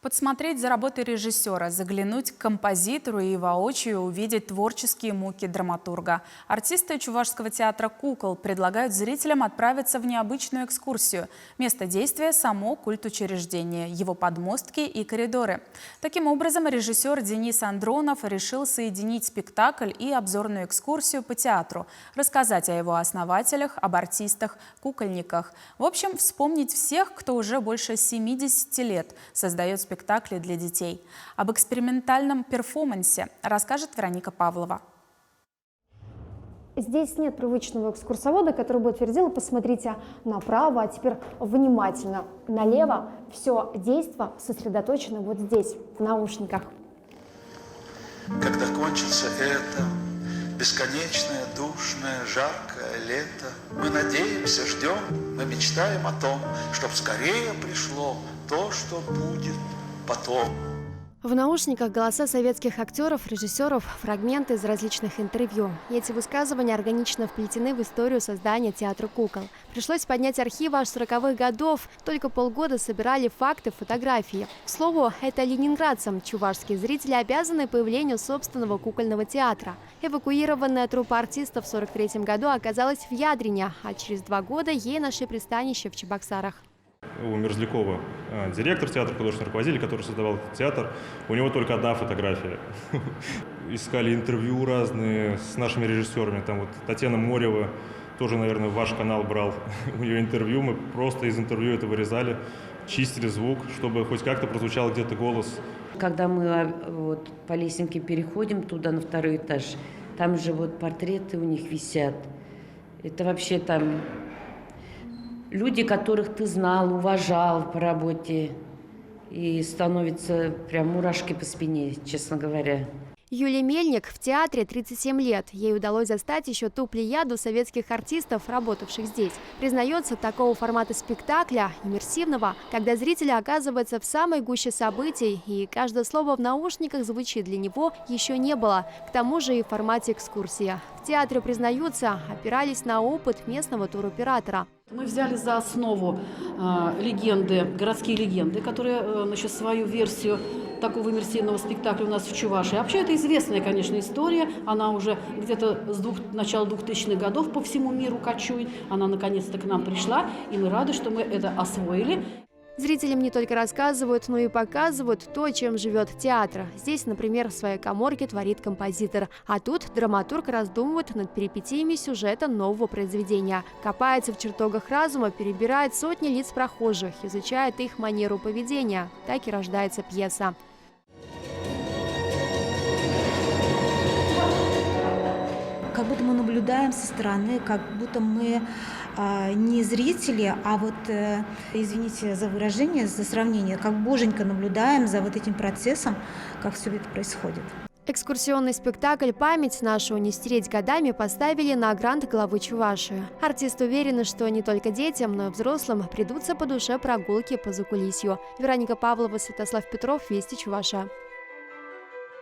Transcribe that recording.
Подсмотреть за работой режиссера, заглянуть к композитору и воочию увидеть творческие муки драматурга. Артисты Чувашского театра «Кукол» предлагают зрителям отправиться в необычную экскурсию. Место действия – само культучреждение, его подмостки и коридоры. Таким образом, режиссер Денис Андронов решил соединить спектакль и обзорную экскурсию по театру, рассказать о его основателях, об артистах, кукольниках. В общем, вспомнить всех, кто уже больше 70 лет создает спектакли для детей. Об экспериментальном перформансе расскажет Вероника Павлова. Здесь нет привычного экскурсовода, который бы утвердил: посмотрите направо, а теперь внимательно налево. Все действо сосредоточено вот здесь, в наушниках. Когда кончится это бесконечное, душное, жаркое лето, мы надеемся, ждем, мы мечтаем о том, чтоб скорее пришло то, что будет потом. В наушниках голоса советских актеров, режиссеров, фрагменты из различных интервью. И эти высказывания органично вплетены в историю создания театра «Кукол». Пришлось поднять архивы аж 40-х годов. Только полгода собирали факты, фотографии. К слову, это ленинградцам чувашские зрители обязаны появлению собственного кукольного театра. Эвакуированная труппа артистов в 1943 году оказалась в Ядрине, а через 2 года ей нашли пристанище в Чебоксарах. У Мерзлякова, директор театра, художественный руководитель, который создавал этот театр, у него только одна фотография. Искали интервью разные с нашими режиссерами. Там вот Татьяна Морева, тоже, наверное, ваш канал брал у нее интервью. Мы просто из интервью это вырезали, чистили звук, чтобы хоть как-то прозвучал где-то голос. Когда мы вот по лесенке переходим туда, на 2-й этаж, там же вот портреты у них висят. Это вообще там люди, которых ты знал, уважал по работе. И становятся прям мурашки по спине, честно говоря. Юлия Мельник в театре 37 лет. Ей удалось застать еще ту плеяду советских артистов, работавших здесь. Признается, такого формата спектакля, иммерсивного, когда зритель оказывается в самой гуще событий, и каждое слово в наушниках звучит для него, еще не было. К тому же и в формате экскурсия. В театре, признаются, опирались на опыт местного туроператора. Мы взяли за основу легенды, городские легенды, которые свою версию такого иммерсивного спектакля у нас в Чувашии. Вообще это известная, конечно, история. Она уже где-то с начала 2000-х годов по всему миру кочует. Она наконец-то к нам пришла, и мы рады, что мы это освоили. Зрителям не только рассказывают, но и показывают то, чем живет театр. Здесь, например, в своей каморке творит композитор. А тут драматург раздумывает над перипетиями сюжета нового произведения. Копается в чертогах разума, перебирает сотни лиц прохожих, изучает их манеру поведения. Так и рождается пьеса. Как будто мы наблюдаем со стороны, как будто мы не зрители, а вот, извините за выражение, за сравнение, как боженька наблюдаем за вот этим процессом, как все это происходит. Экскурсионный спектакль «Память нашу не стереть годами» поставили на грант главы Чувашии. Артисты уверены, что не только детям, но и взрослым придутся по душе прогулки по закулисью. Вероника Павлова, Святослав Петров, Вести Чуваша.